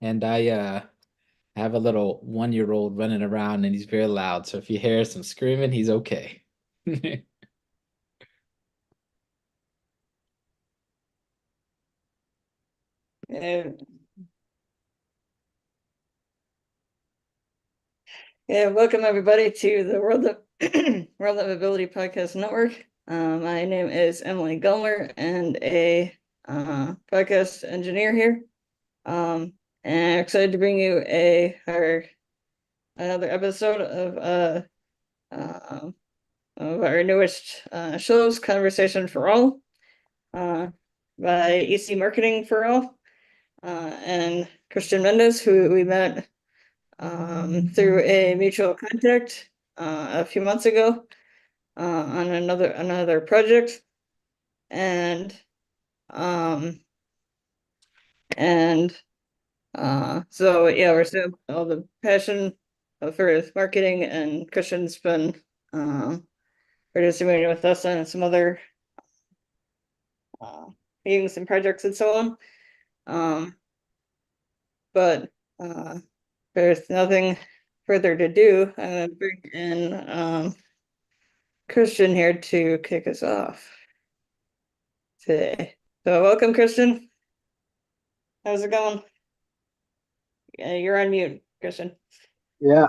And I have a little 1-year-old running around and he's very loud. So if you hear some screaming, he's okay. Yeah, yeah, welcome everybody to the World of World of Ability Podcast Network. My name is Emily Gulmer and a podcast engineer here. And I'm excited to bring you another episode of our newest shows, Conversation for All, uh, by EC Marketing for All, and Christian Mendez, who we met through a mutual contact a few months ago on another project, and um and so yeah, we're still all the passion for marketing, and Christian's been participating with us on some other uh, meetings and projects and so on. But there's nothing further to do. I'm gonna bring in Christian here to kick us off today. So welcome, Christian. How's it going? You're on mute, Christian. Yeah.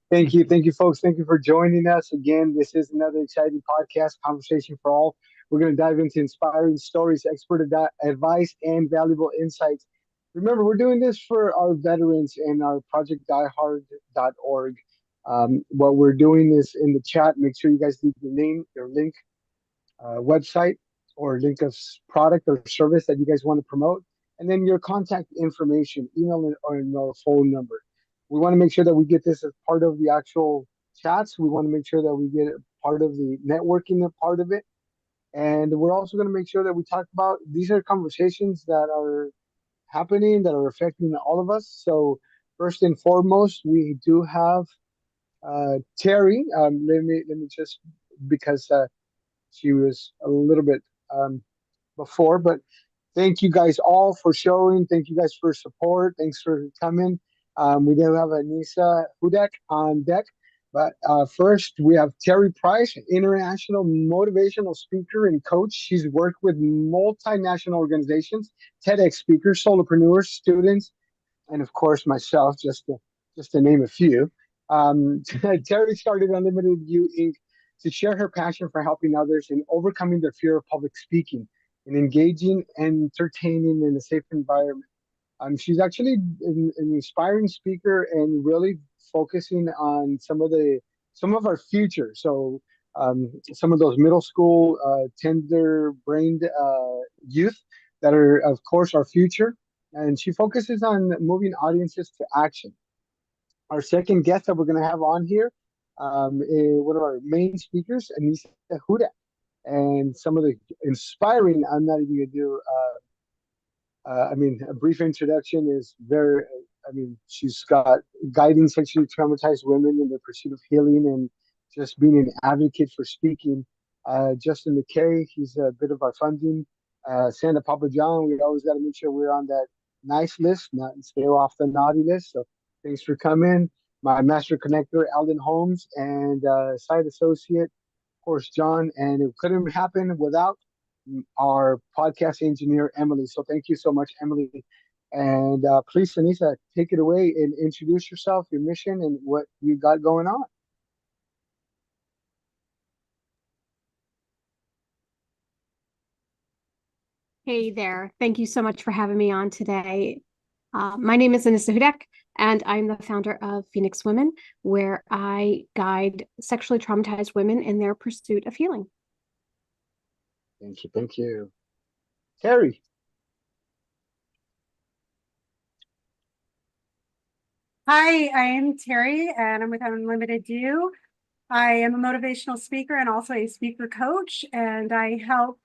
Thank you, folks. Thank you for joining us again. This is another exciting podcast, Conversation for All. We're going to dive into inspiring stories, expert advice, and valuable insights. Remember, we're doing this for our veterans and our projectdiehard.org. What we're doing is in the chat, make sure you guys leave your name, your link, website, or link of product or service that you guys want to promote, and then your contact information, email or no phone number. We want to make sure that we get this as part of the actual chats. We want to make sure that we get it part of the networking part of it. And we're also going to make sure that we talk about these are conversations that are happening that are affecting all of us. So first and foremost, we do have Terry. Let me just because she was a little bit um, before, but thank you guys all for showing. Thank you guys for support. Thanks for coming. We do have Anissa Hudak on deck. But first, we have Terry Price, international motivational speaker and coach. She's worked with multinational organizations, TEDx speakers, solopreneurs, students, and of course myself, just to name a few. Terry started Unlimited You Inc. to share her passion for helping others and overcoming their fear of public speaking and engaging and entertaining in a safe environment. She's actually an inspiring speaker and really focusing on some of our future. So some of those middle school tender-brained youth that are, of course, our future. And she focuses on moving audiences to action. Our second guest that we're going to have on here, is one of our main speakers, Anissa Hudak, and some of the inspiring. I'm not even going to do. I mean, a brief introduction is very. I mean, she's got guiding sexually traumatized women in the pursuit of healing and just being an advocate for speaking. Justen McKay, he's a bit of our funding. Santa Papa John, we always got to make sure we're on that nice list, not stay off the naughty list. So thanks for coming. My master connector, Alan Holmes, and site associate, of course, John. And it couldn't happen without our podcast engineer, Emily. So thank you so much, Emily. And please, Anissa, take it away and introduce yourself, your mission, and what you got going on. Hey there. Thank you so much for having me on today. My name is Anissa Hudak, and I'm the founder of Phoenix Women, where I guide sexually traumatized women in their pursuit of healing. Thank you. Thank you. Terry. Hi, I am Terry, and I'm with Unlimited You. I am a motivational speaker and also a speaker coach, and I help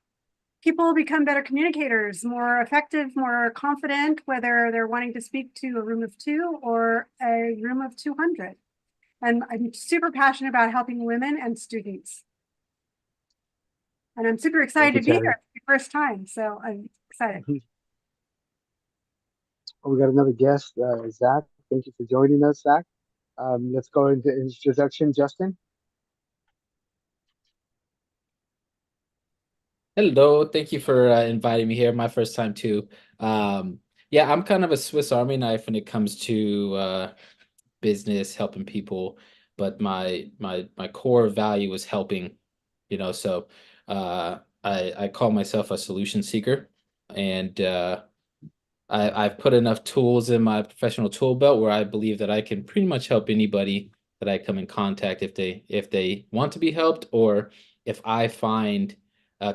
people become better communicators, more effective, more confident, whether they're wanting to speak to a room of 2 or a room of 200. And I'm super passionate about helping women and students. And I'm super excited to be here. It's my first time, so I'm excited. We got another guest, Zach. Thank you for joining us, Zach. Let's go into introduction, Justin. Hello, thank you for inviting me here. My first time too. Um, yeah, I'm kind of a Swiss Army knife when it comes to business, helping people, but my core value is helping, so I call myself a solution seeker, and I've put enough tools in my professional tool belt where I believe that I can pretty much help anybody that I come in contact if they want to be helped, or if I find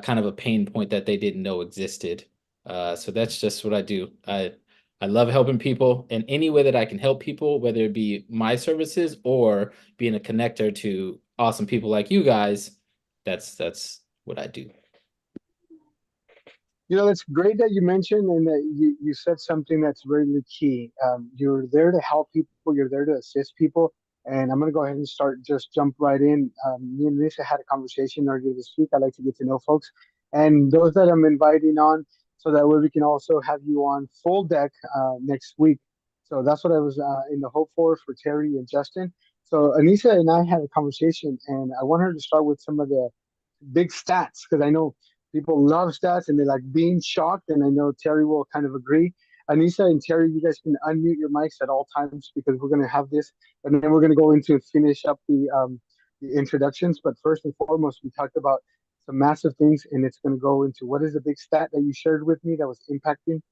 kind of a pain point that they didn't know existed. So that's just what I do. I love helping people in any way that I can help people, whether it be my services or being a connector to awesome people like you guys. That's what I do. It's great that you mentioned and that you said something that's really key. You're there to help people, you're there to assist people. And I'm going to go ahead and just jump right in. Me and Lisa had a conversation earlier this week. I like to get to know folks and those that I'm inviting on so that way we can also have you on full deck next week. So that's what I was in the hope for Terry and Justin. So Anissa and I had a conversation and I want her to start with some of the big stats because I know people love stats and they like being shocked. And I know Terry will kind of agree. Anissa and Terry, you guys can unmute your mics at all times because we're going to have this, and then we're going to go into finish up the introductions. But first and foremost, we talked about some massive things, and it's going to go into what is the big stat that you shared with me that was impacting.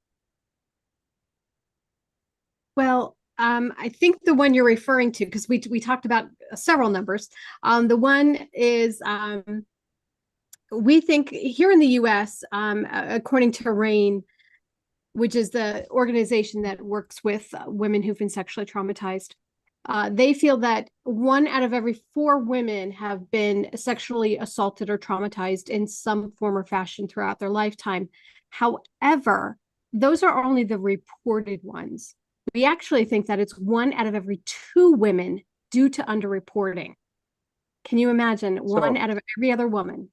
Well, I think the one you're referring to, because we talked about several numbers. The one is we think here in the U.S., according to RAIN, which is the organization that works with women who've been sexually traumatized, they feel that 1 out of every 4 women have been sexually assaulted or traumatized in some form or fashion throughout their lifetime. However, those are only the reported ones. We actually think that it's 1 out of every 2 women due to underreporting. Can you imagine? One So out of every other woman.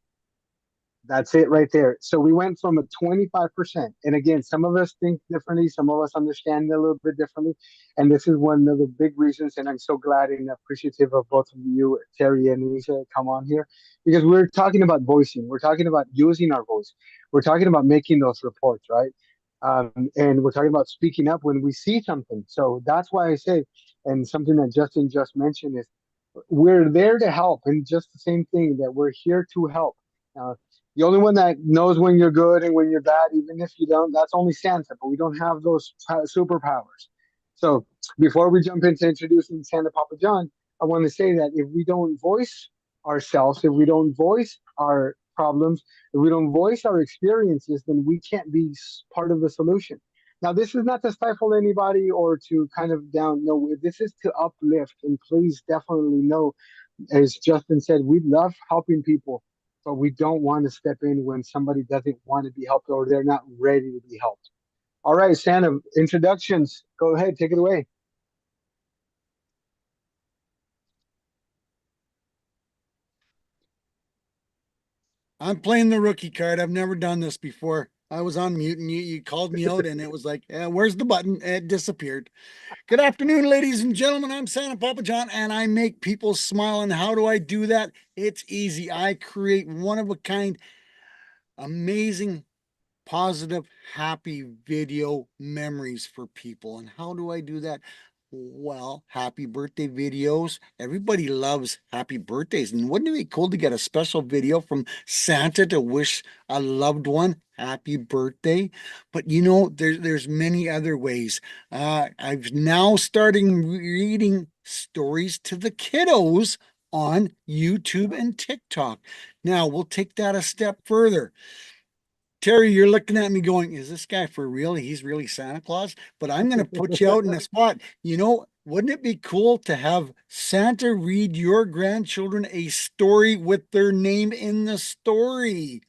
that's it right there. So we went from a 25%. And again, some of us think differently, some of us understand it a little bit differently. And this is one of the big reasons. And I'm so glad and appreciative of both of you, Terry and Lisa, come on here because we're talking about voicing. We're talking about using our voice. We're talking about making those reports, right? And we're talking about speaking up when we see something. So that's why I say, and something that Justin just mentioned is we're there to help. And just the same thing that we're here to help. Uh, the only one that knows when you're good and when you're bad, even if you don't, that's only Santa, but we don't have those superpowers. So before we jump into introducing Santa Papa John, I want to say that if we don't voice ourselves, if we don't voice our problems, if we don't voice our experiences, then we can't be part of the solution. Now, this is not to stifle anybody or to kind of down. No, this is to uplift. And please definitely know, as Justin said, we love helping people, but we don't want to step in when somebody doesn't want to be helped or they're not ready to be helped. All right, Santa, introductions. Go ahead, take it away. I'm playing the rookie card. I've never done this before. I was on mute and you called me out and it was like, where's the button? It disappeared. Good afternoon, ladies and gentlemen. I'm Santa Papa John and I make people smile. And how do I do that? It's easy. I create one of a kind, amazing, positive, happy video memories for people. And how do I do that? Well, happy birthday videos. Everybody loves happy birthdays. And wouldn't it be cool to get a special video from Santa to wish a loved one happy birthday? But there's many other ways. I've now starting reading stories to the kiddos on YouTube and TikTok. Now we'll take that a step further. Terry, you're looking at me going, is this guy for real? He's really Santa Claus? But I'm going to put you out in the spot. Wouldn't it be cool to have Santa read your grandchildren a story with their name in the story?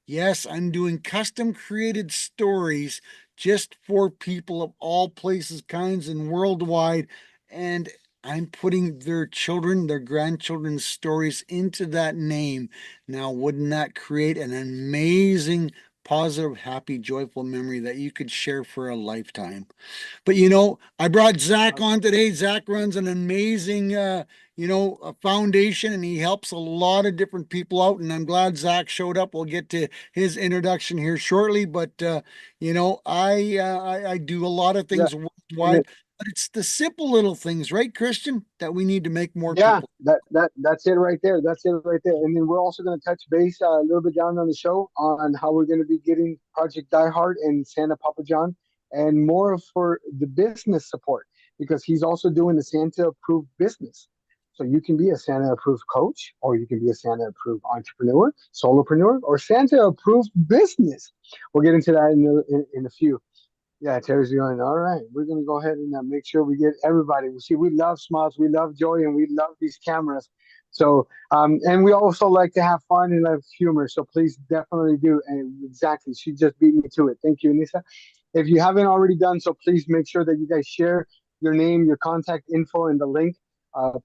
Yes, I'm doing custom created stories just for people of all places, kinds, and worldwide. And I'm putting their children, their grandchildren's stories into that name. Now, wouldn't that create an amazing positive, happy, joyful memory that you could share for a lifetime. But you know, I brought Zak on today. Zak runs an amazing, a foundation, and he helps a lot of different people out. And I'm glad Zak showed up. We'll get to his introduction here shortly. But I do a lot of Yeah. things worldwide. But it's the simple little things, right, Christian, that we need to make more Yeah, people. that's it right there. That's it right there. And then we're also going to touch base a little bit down on the show on how we're going to be getting Project Die Hard and Santa Papa John, and more for the business support, because he's also doing the Santa approved business. So you can be a Santa approved coach, or you can be a Santa approved entrepreneur, solopreneur, or Santa approved business. We'll get into that in a few. Yeah, Terry's going, all right, we're going to go ahead and make sure we get everybody. We see, we love smiles, we love joy, and we love these cameras. So, and we also like to have fun and love humor. So please definitely do. And exactly, she just beat me to it. Thank you, Anissa. If you haven't already done so, please make sure that you guys share your name, your contact info, and the link,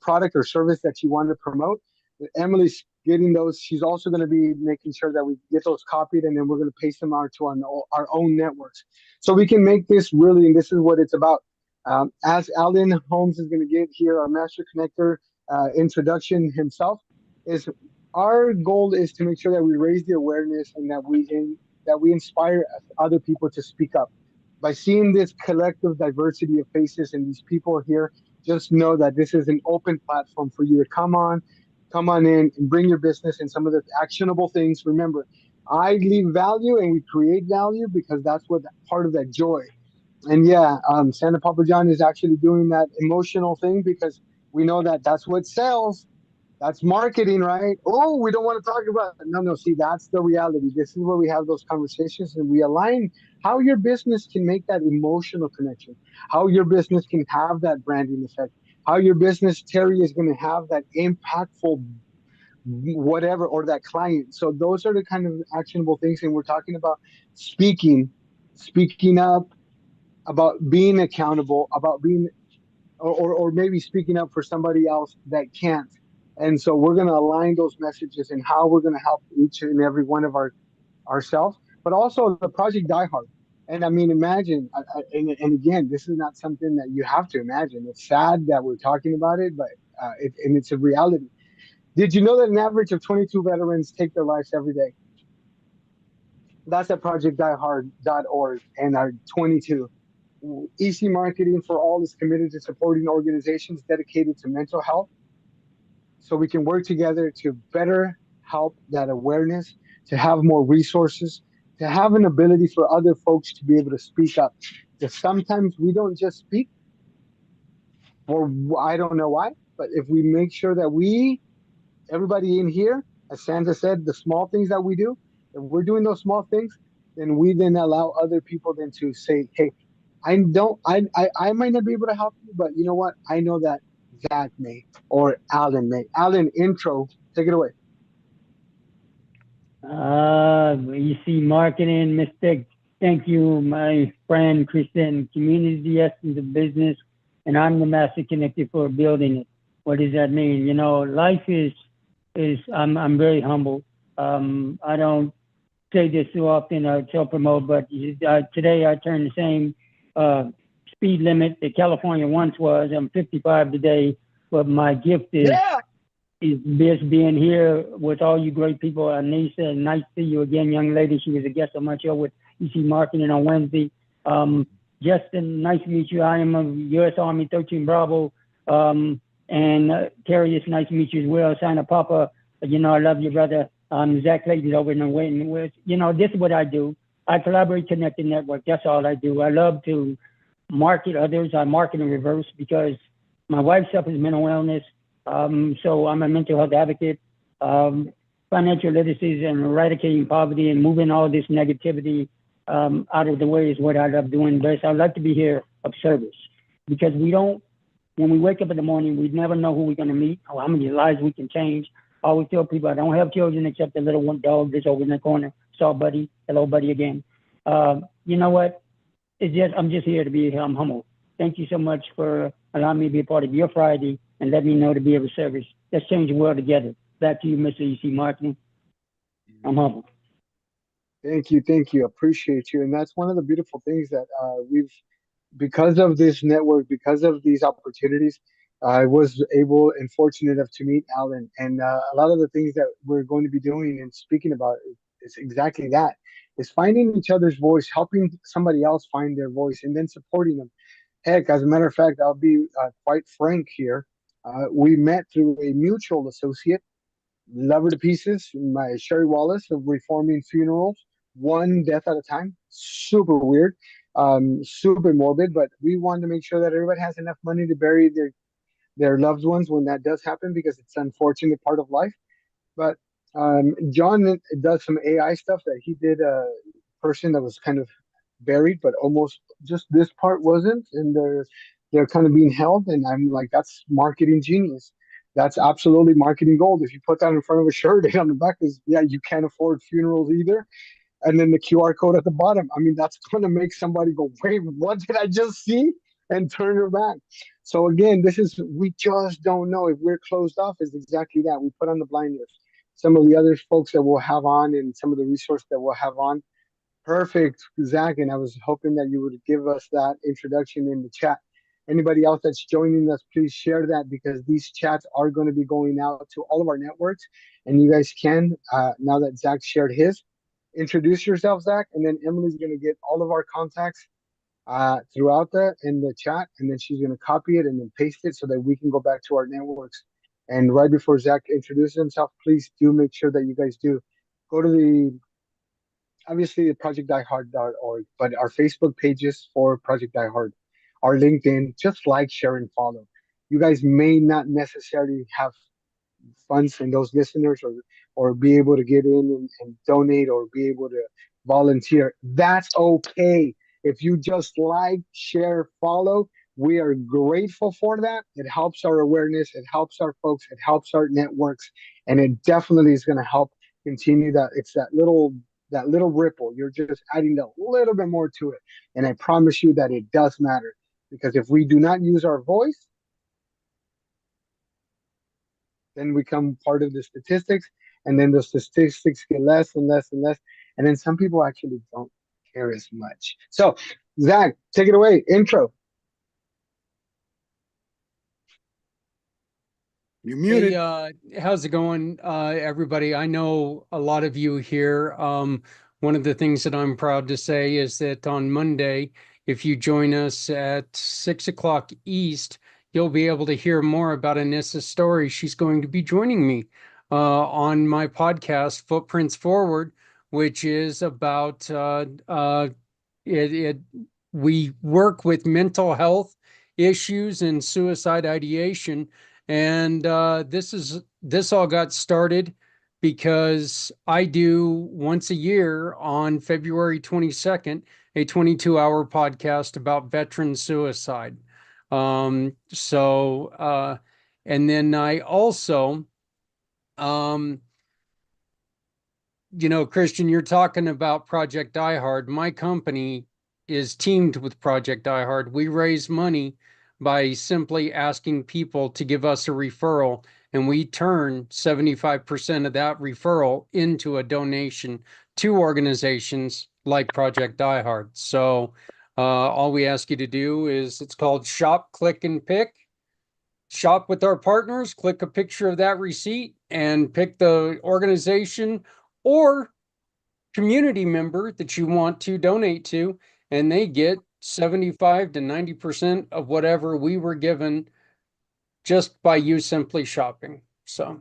product or service that you want to promote. Emily's getting those. She's also going to be making sure that we get those copied, and then we're going to paste them out to our own networks, so we can make this really. And this is what it's about. As Alan Holmes is going to get here, our master connector introduction himself, is our goal is to make sure that we raise the awareness, and that we inspire other people to speak up. By seeing this collective diversity of faces and these people here, just know that this is an open platform for you to come on in and bring your business and some of the actionable things. Remember, I leave value and we create value, because that's what part of that joy. And yeah, Santa Papa John is actually doing that emotional thing, because we know that that's what sells. That's marketing, right? Oh, we don't want to talk about it. No, see, that's the reality. This is where we have those conversations and we align how your business can make that emotional connection, how your business can have that branding effect, how your business, Terry, is going to have that impactful whatever, or that client. So those are the kind of actionable things. And we're talking about speaking up, about being accountable, about being, or maybe speaking up for somebody else that can't. And so we're going to align those messages and how we're going to help each and every one of ourselves, but also the Project Die Hard. And I mean, imagine, and again, this is not something that you have to imagine. It's sad that we're talking about it, but and it's a reality. Did you know that an average of 22 veterans take their lives every day? That's at projectdiehard.org, and our 22. EC Marketing for All is committed to supporting organizations dedicated to mental health, so we can work together to better help that awareness, to have more resources, to have an ability for other folks to be able to speak up. Because sometimes we don't just speak, or I don't know why, but if we make sure that everybody in here, as Santa said, the small things that we do, if we're doing those small things, then we then allow other people then to say, hey, I might not be able to help you, but you know what? I know that Zak may, or Alan may. Alan, intro, take it away. You see marketing mistake. Thank you, my friend Kristen. Community is the essence of business, and I'm the master connector for building it. What does that mean? You know, life is I'm very humble. I don't say this too often or self-promote, but today I turned the same speed limit that California once was. I'm 55 today, but my gift is just being here with all you great people. Anissa, nice to see you again, young lady. She was a guest on my show with EC Marketing on Wednesday. Justin, nice to meet you. I am a U.S. Army 13 Bravo. And Terry, it's nice to meet you as well. Santa Papa, you know, I love you, brother. Zak Clayton over there waiting with, you know, this is what I do. I collaborate, connect, and network. That's all I do. I love to market others. I market in reverse because my wife suffers mental illness. So I'm a mental health advocate. Financial literacy and eradicating poverty and moving all this negativity out of the way is what I love doing best. I like to be here of service because when we wake up in the morning, we never know who we're going to meet or how many lives we can change. I always tell people I don't have children except the little one dog that's over in the corner. Saw buddy. Hello, buddy again. You know what? I'm just here to be here. I'm humble. Thank you so much for allowing me to be a part of your Friday and let me know to be of service. Let's change the world together. Back to you, Mr. EC Marketing. I'm humble. Thank you. Appreciate you. And that's one of the beautiful things that because of this network, because of these opportunities, I was able and fortunate enough to meet Alan. And a lot of the things that we're going to be doing and speaking about is exactly that. Is finding each other's voice, helping somebody else find their voice, and then supporting them. Heck, as a matter of fact, I'll be quite frank here. We met through a mutual associate. Love her to pieces. My Sherry Wallace of Reforming Funerals, one death at a time. Super weird, super morbid, but we wanted to make sure that everybody has enough money to bury their loved ones when that does happen because it's an unfortunate part of life. But John does some AI stuff that he did a person that was kind of buried, but almost just this part wasn't, and they're kind of being held. And I'm like, that's marketing genius. That's absolutely marketing gold. If you put that in front of a shirt and on the back is, yeah, you can't afford funerals either. And then the QR code at the bottom. I mean, that's going to make somebody go, wait, what did I just see? And turn it back. So again, we just don't know. If we're closed off, is exactly that. We put on the blinders. Some of the other folks that we'll have on and some of the resources that we'll have on. Perfect, Zach. And I was hoping that you would give us that introduction in the chat. Anybody else that's joining us, please share that because these chats are going to be going out to all of our networks. And you guys can, now that Zach shared his, introduce yourself, Zach, and then Emily's going to get all of our contacts throughout in the chat, and then she's going to copy it and then paste it so that we can go back to our networks. And right before Zach introduces himself, please do make sure that you guys do go to obviously the projectdiehard.org, but our Facebook pages for Project Die Hard, our LinkedIn, just like, share, and follow. You guys may not necessarily have funds and those listeners or be able to get in and donate or be able to volunteer. That's okay. If you just like, share, follow, we are grateful for that. It helps our awareness, it helps our folks, it helps our networks, and it definitely is going to help continue that. It's that little ripple. You're just adding a little bit more to it. And I promise you that it does matter. Because if we do not use our voice, then we become part of the statistics, and then the statistics get less and less and less, and then some people actually don't care as much. So, Zach, take it away. Intro. You're muted. Hey, how's it going, everybody? I know a lot of you here. One of the things that I'm proud to say is that on Monday, if you join us at 6 o'clock East, you'll be able to hear more about Anissa's story. She's going to be joining me on my podcast, Footprints Forward, which is about we work with mental health issues and suicide ideation. And this all got started because I do once a year on February 22nd, a 22-hour podcast about veteran suicide. And then I also, Christian, you're talking about Project Die Hard. My company is teamed with Project Die Hard. We raise money by simply asking people to give us a referral, and we turn 75% of that referral into a donation to organizations like Project Die Hard. So all we ask you to do is, it's called Shop, Click, and Pick. Shop with our partners, click a picture of that receipt, and pick the organization or community member that you want to donate to, and they get 75 to 90% of whatever we were given just by you simply shopping. So.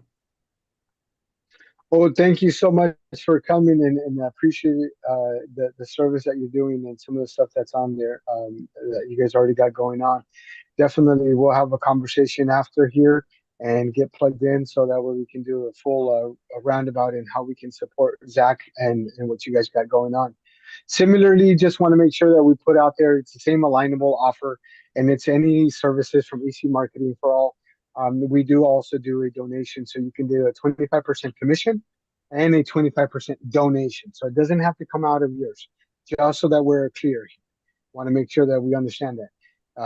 Oh, thank you so much for coming, and I appreciate the service that you're doing and some of the stuff that's on there that you guys already got going on. Definitely, we'll have a conversation after here and get plugged in so that way we can do a full roundabout in how we can support Zach and what you guys got going on. Similarly, just want to make sure that we put out there, it's the same alignable offer, and it's any services from EC Marketing for All. We do also do a donation, so you can do a 25% commission and a 25% donation. So it doesn't have to come out of yours, just so that we're clear. Want to make sure that we understand that.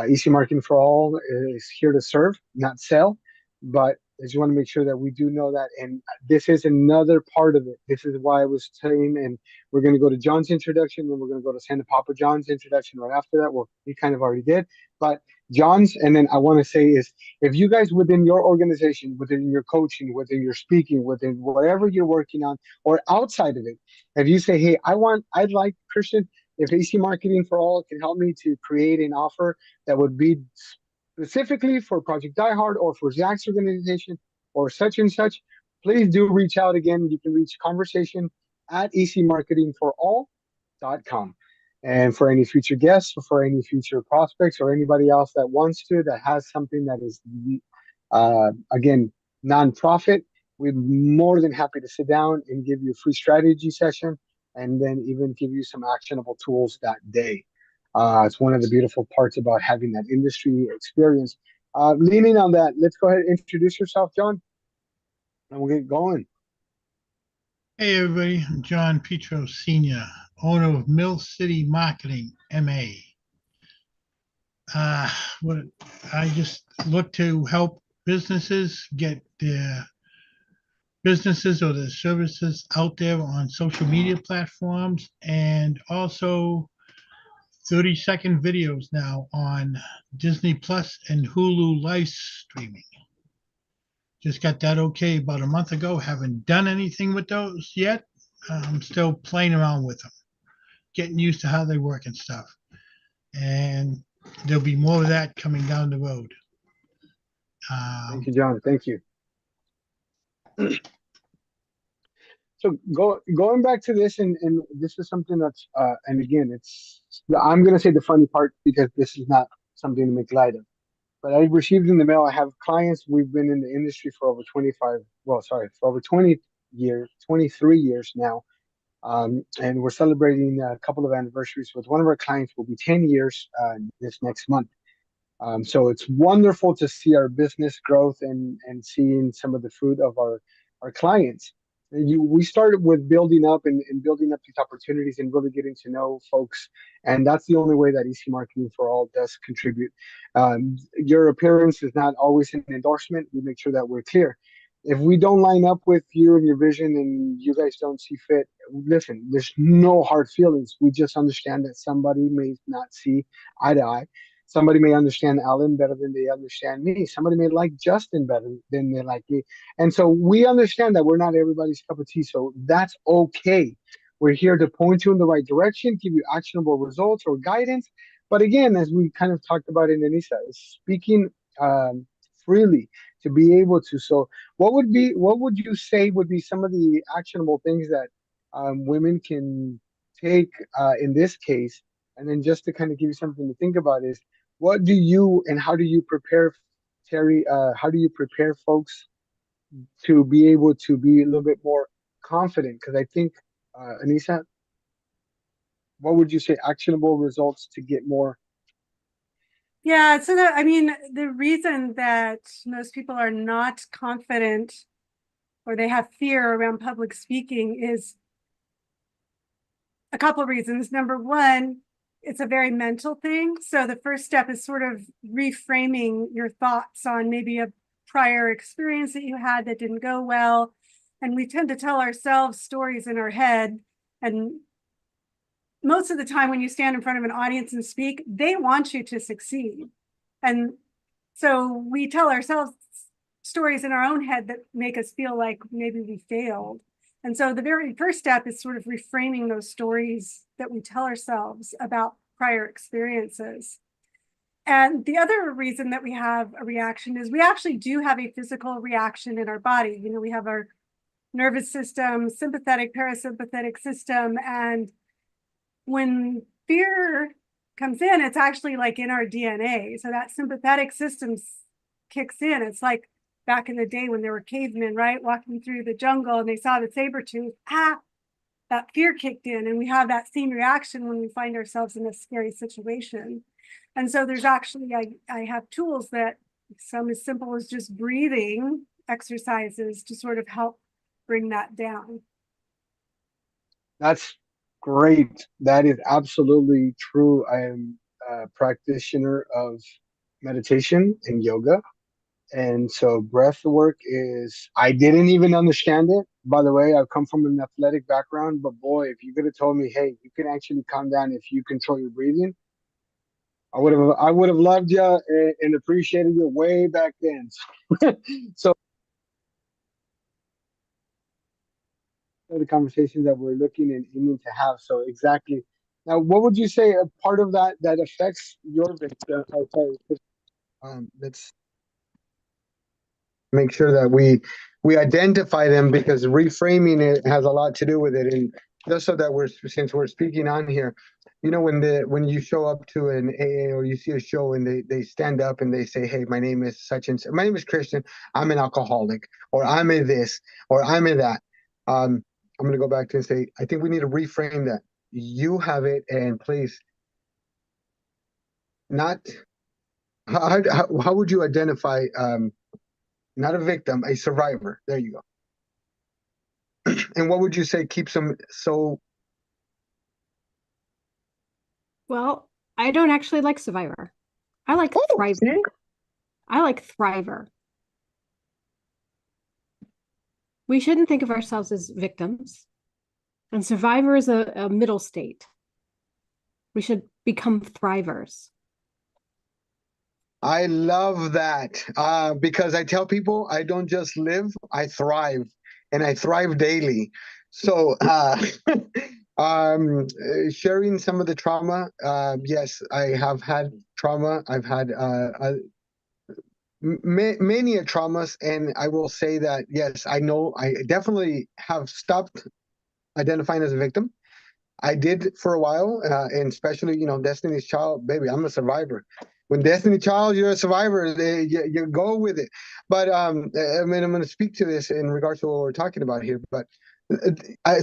EC Marketing for All is here to serve, not sell, but I just want to make sure that we do know that. And this is another part of it. This is why I was saying, and we're going to go to John's introduction, then we're going to go to Santa Papa John's introduction right after that. Well, he kind of already did, but John's, and then I want to say is, if you guys within your organization, within your coaching, within your speaking, within whatever you're working on, or outside of it, if you say, hey, I'd like, Christian, if AC Marketing for All can help me to create an offer that would be specifically for Project Die Hard or for Zak's organization or such and such, please do reach out again. You can reach conversation at ecmarketingforall.com. And for any future guests, or for any future prospects, or anybody else that wants to, that has something that is, again, nonprofit, we're more than happy to sit down and give you a free strategy session, and then even give you some actionable tools that day. It's one of the beautiful parts about having that industry experience. Leaning on that, let's go ahead and introduce yourself, John, and we'll get going. Hey everybody, I'm John Petros, Senior, owner of Mill City Marketing, MA. What I just look to help businesses get their businesses or their services out there on social media platforms, and also 30-second videos now on Disney Plus and Hulu live streaming. Just got that okay about a month ago. Haven't done anything with those yet. I'm still playing around with them, getting used to how they work and stuff. And there'll be more of that coming down the road. Thank you, John. Thank you. So going back to this, and this is something that's, and again, I'm going to say the funny part, because this is not something to make light of. But I received in the mail, I have clients, we've been in the industry for over 23 years now. And we're celebrating a couple of anniversaries with one of our clients. Will be 10 years this next month. So it's wonderful to see our business growth and seeing some of the fruit of our clients. We started with building up and building up these opportunities and really getting to know folks. And that's the only way that EC Marketing for All does contribute. Your appearance is not always an endorsement. We make sure that we're clear. If we don't line up with you and your vision and you guys don't see fit, listen, there's no hard feelings. We just understand that somebody may not see eye to eye. Somebody may understand Alan better than they understand me. Somebody may like Justin better than they like me. And so we understand that we're not everybody's cup of tea. So that's okay. We're here to point you in the right direction, give you actionable results or guidance. But again, as we kind of talked about in Anissa, speaking freely to be able to. So what would you say would be some of the actionable things that women can take in this case? And then just to kind of give you something to think about is, what do you and how do you prepare, Terry, how do you prepare folks to be able to be a little bit more confident? Because I think, Anissa, what would you say actionable results to get more? Yeah, so the reason that most people are not confident or they have fear around public speaking is a couple of reasons. Number one, it's a very mental thing. So the first step is sort of reframing your thoughts on maybe a prior experience that you had that didn't go well. And we tend to tell ourselves stories in our head. And most of the time when you stand in front of an audience and speak, they want you to succeed. And so we tell ourselves stories in our own head that make us feel like maybe we failed. And so the very first step is sort of reframing those stories that we tell ourselves about prior experiences. And the other reason that we have a reaction is we actually do have a physical reaction in our body. You know, we have our nervous system, sympathetic, parasympathetic system. And when fear comes in, it's actually like in our DNA. So that sympathetic system kicks in. It's like back in the day when there were cavemen, right? Walking through the jungle and they saw the saber tooth, that fear kicked in. And we have that same reaction when we find ourselves in a scary situation. And so there's actually, I have tools that some as simple as just breathing exercises to sort of help bring that down. That's great. That is absolutely true. I am a practitioner of meditation and yoga. And so breath work is, I didn't even understand it. By the way, I come from an athletic background, but boy, if you could have told me, hey, you can actually calm down if you control your breathing, I would have loved you and appreciated you way back then. So the conversations that we're looking and aiming to have. So exactly. Now, what would you say a part of that that affects your victim? Let's make sure that we identify them, because reframing it has a lot to do with it. And just so that since we're speaking on here, when you show up to an AA or you see a show and they stand up and they say, hey, my name is such and such, my name is Christian, I'm an alcoholic, or I'm a this, or I'm a that. I'm going to go back to and say, I think we need to reframe that. You have it, and please, not how would you identify not a victim, a survivor? There you go. And what would you say keeps them so? Well, I don't actually like survivor. I like thriver. See? I like thriver. We shouldn't think of ourselves as victims. And survivor is a middle state. We should become thrivers. I love that because I tell people I don't just live, I thrive, and I thrive daily. So, sharing some of the trauma. Yes, I have had trauma. I've had many traumas, and I will say that yes, I know I definitely have stopped identifying as a victim. I did for a while, and especially, Destiny's Child, baby, I'm a survivor. When Destiny Child, you're a survivor, you go with it. But I mean, I'm going to speak to this in regards to what we're talking about here. But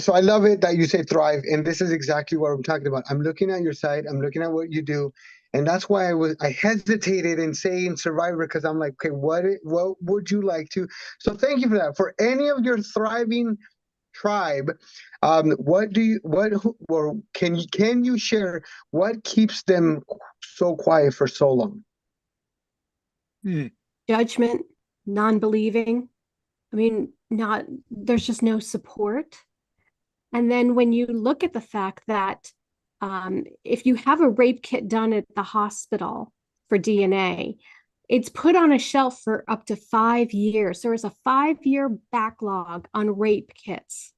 so I love it that you say thrive, and this is exactly what I'm talking about. I'm looking at your site, I'm looking at what you do, and that's why I hesitated in saying survivor, because I'm like, okay, what would you like to? So thank you for that. For any of your thriving tribe, or can you share what keeps them so quiet for so long? Judgment, non-believing. I mean, there's just no support. And then when you look at the fact that if you have a rape kit done at the hospital for DNA, it's put on a shelf for up to 5 years. There is a 5-year backlog on rape kits.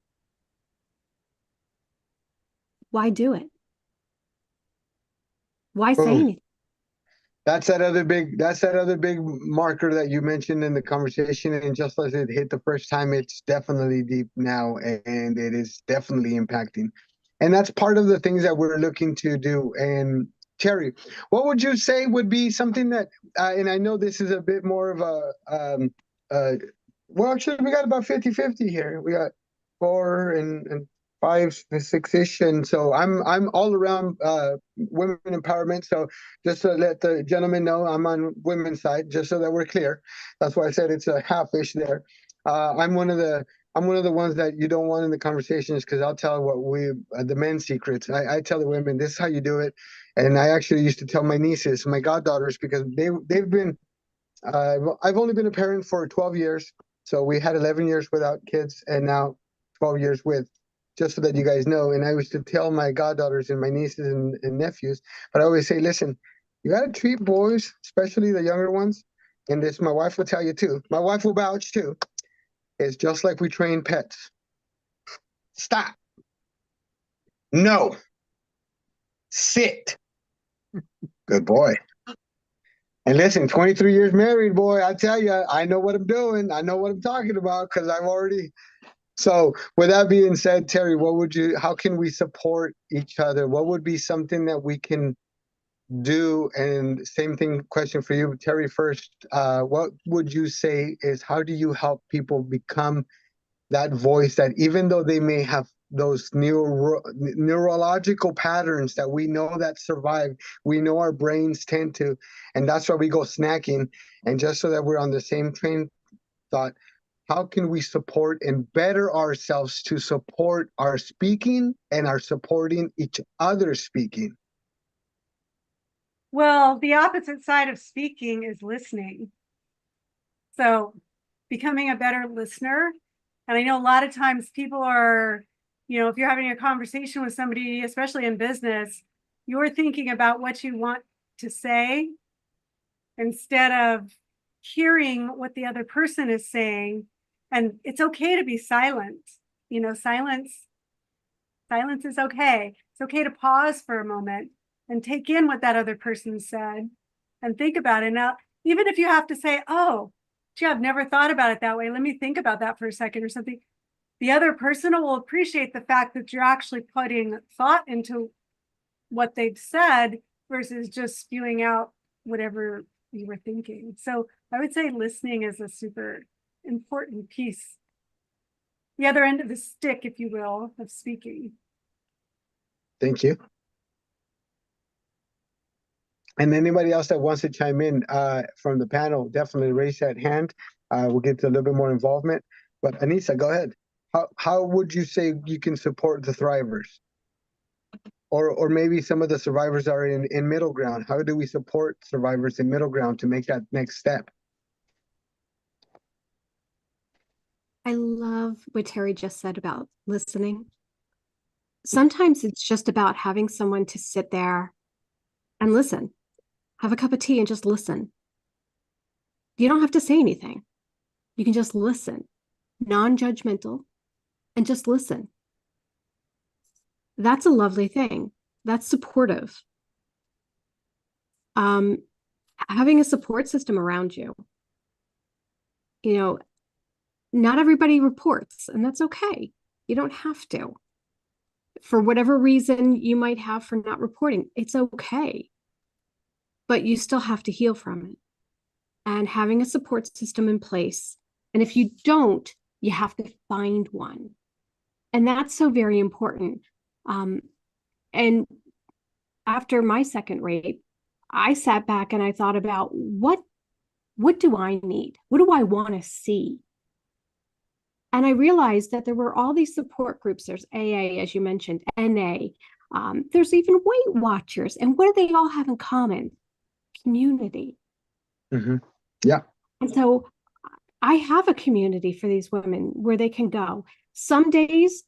Why do it? Why say anything? That's that other big marker that you mentioned in the conversation, and just as it hit the first time, it's definitely deep now, and it is definitely impacting. And that's part of the things that we're looking to do. And Terry, what would you say would be something that, and I know this is a bit more of well, actually, we got about 50-50 here. We got 4 and 5 to 6-ish, and so I'm all around women empowerment. So just to let the gentleman know, I'm on women's side, just so that we're clear. That's why I said it's a half-ish there. I'm one of the ones that you don't want in the conversations, because I'll tell the men's secrets. I tell the women, this is how you do it. And I actually used to tell my nieces, my goddaughters, because they've been I've only been a parent for 12 years. So we had 11 years without kids, and now 12 years with, just so that you guys know. And I used to tell my goddaughters and my nieces and nephews, but I always say, listen, you got to treat boys, especially the younger ones. And this, my wife will tell you too. My wife will vouch too. It's just like we train pets. Stop. No. Sit. Good boy. And listen, 23 years married, boy, I tell you, I know what I'm doing. I know what I'm talking about, because I've already. So with that being said, Terry, how can we support each other? What would be something that we can do? And same thing, question for you, Terry, first. What would you say is, how do you help people become that voice that, even though they may have those neurological patterns that we know that survive, we know our brains tend to, and that's why we go snacking. And just so that we're on the same train thought, how can we support and better ourselves to support our speaking and our supporting each other speaking? Well, the opposite side of speaking is listening. So becoming a better listener. And I know a lot of times people are, if you're having a conversation with somebody, especially in business, you're thinking about what you want to say instead of hearing what the other person is saying. And it's okay to be silent. Silence is okay. It's okay to pause for a moment and take in what that other person said and think about it. Now, even if you have to say, oh, gee, I've never thought about it that way. Let me think about that for a second or something. The other person will appreciate the fact that you're actually putting thought into what they've said versus just spewing out whatever you were thinking. So I would say listening is a super important piece. The other end of the stick, if you will, of speaking. Thank you. And anybody else that wants to chime in from the panel, definitely raise that hand. We'll get to a little bit more involvement. But Anissa, go ahead. How would you say you can support the thrivers? Or maybe some of the survivors are in middle ground. How do we support survivors in middle ground to make that next step? I love what Terry just said about listening. Sometimes it's just about having someone to sit there and listen. Have a cup of tea and just listen. You don't have to say anything. You can just listen, non-judgmental, and just listen. That's a lovely thing. That's supportive. Having a support system around you. Not everybody reports, and that's okay. You don't have to. For whatever reason you might have for not reporting, it's okay. But you still have to heal from it. And having a support system in place. And if you don't, you have to find one. And that's so very important. And after my second rape, I sat back and I thought about what do I need? What do I want to see? And I realized that there were all these support groups. There's AA, as you mentioned, NA. There's even Weight Watchers. And what do they all have in common? Community. Mm-hmm. Yeah. And so I have a community for these women where they can go. Some days,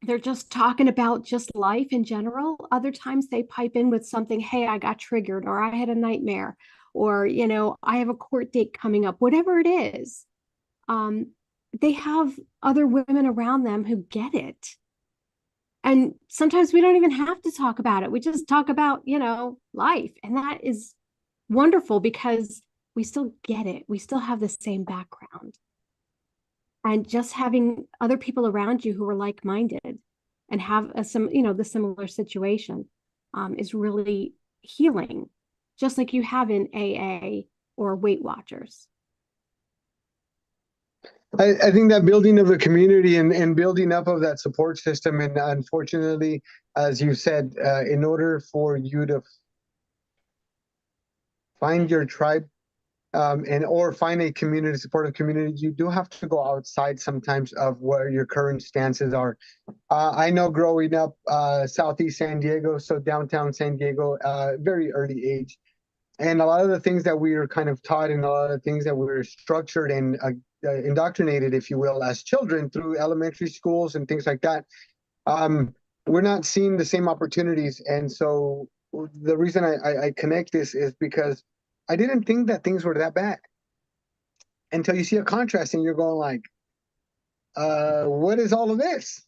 they're just talking about just life in general. Other times they pipe in with something, hey, I got triggered, or I had a nightmare, or, I have a court date coming up, whatever it is. They have other women around them who get it. And sometimes we don't even have to talk about it. We just talk about, life. And that is wonderful because we still get it. We still have the same background. And just having other people around you who are like-minded and have the similar situation is really healing, just like you have in AA or Weight Watchers. I think that building of the community and building up of that support system, and unfortunately, as you said, in order for you to find your tribe or find a community, supportive community, you do have to go outside sometimes of where your current stances are. I know growing up Southeast San Diego, so downtown San Diego, very early age. And a lot of the things that we were kind of taught and a lot of the things that we were structured and indoctrinated, if you will, as children through elementary schools and things like that, we're not seeing the same opportunities. And so the reason I connect this is because I didn't think that things were that bad until you see a contrast and you're going like, what is all of this?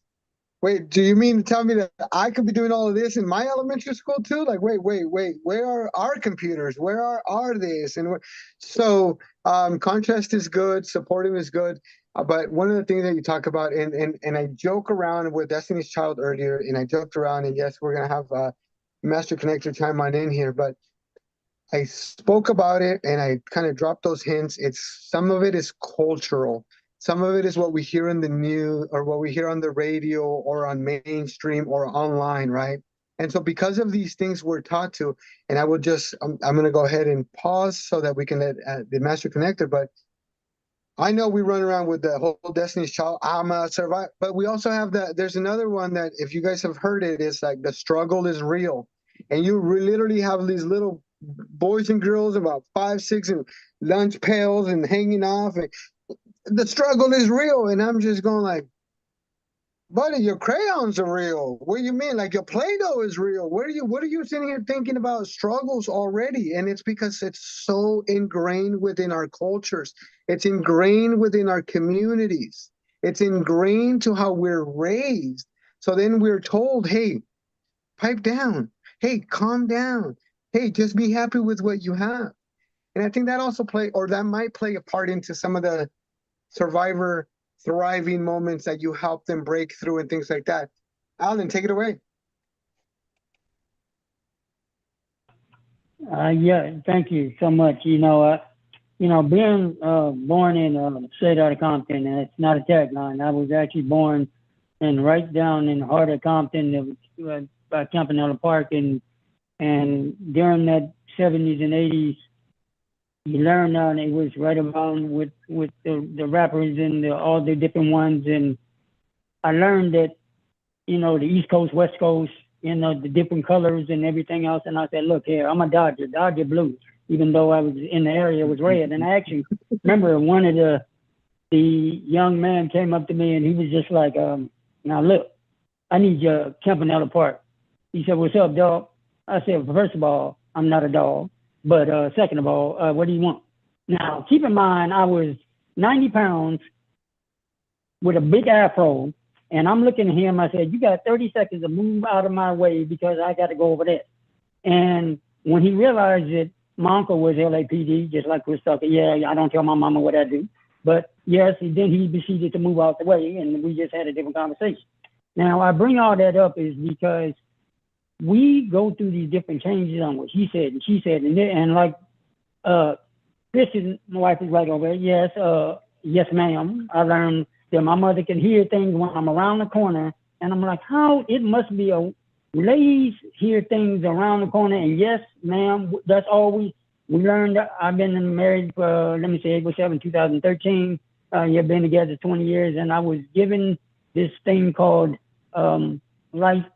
Wait, do you mean to tell me that I could be doing all of this in my elementary school too? Like, wait, where are our computers? Where are this? And so contrast is good, supportive is good. But one of the things that you talk about, and I joke around with Destiny's Child earlier, and I joked around, and yes, we're going to have Master Connector chime on in here, but I spoke about it and I kind of dropped those hints. Some of it is cultural. Some of it is what we hear in the news or what we hear on the radio or on mainstream or online, right? And so because of these things we're taught to, and I will just, I'm going to go ahead and pause so that we can let the Master Connector, but I know we run around with the whole Destiny's Child, I'm a survivor, but we also have there's another one that if you guys have heard it, it's like the struggle is real. And you literally have these little boys and girls about 5, 6, and lunch pails and hanging off. And the struggle is real, and I'm just going like, buddy, your crayons are real. What do you mean? Like your Play-Doh is real. What are you sitting here thinking about struggles already? And it's because it's so ingrained within our cultures. It's ingrained within our communities. It's ingrained to how we're raised. So then we're told, hey, pipe down. Hey, calm down. Hey, just be happy with what you have. And I think that also that might play a part into some of the survivor thriving moments that you help them break through and things like that. Alan, take it away. Yeah, thank you so much. Being born in straight out of Compton, and it's not a tagline. I was actually born and right down in the heart of Compton, by Campanella Park, and during that 70s and 80s, you learn and it was right around with the rappers and all the different ones, and I learned that the East Coast, West Coast, the different colors and everything else. And I said, look here, I'm a Dodger blue, even though I was in the area, it was red. And I actually remember one of the young man came up to me and he was just like, now look, I need your Campanella Park. He said, what's up, dog? I said, well, first of all, I'm not a dog. But second of all, what do you want? Now, keep in mind, I was 90 pounds with a big afro, and I'm looking at him. I said, you got 30 seconds to move out of my way because I got to go over there. And when he realized that my uncle was LAPD, just like Chris Tucker, yeah, I don't tell my mama what I do. But yes, then he proceeded to move out the way, and we just had a different conversation. Now, I bring all that up is because we go through these different changes on what he said and she said, and like Kristen, my wife is right over there. Yes, yes, ma'am. I learned that my mother can hear things when I'm around the corner, and I'm like, how it must be a ladies hear things around the corner. And yes, ma'am, that's all we learned. I've been married for April 7, 2013. You've been together 20 years, and I was given this thing called life,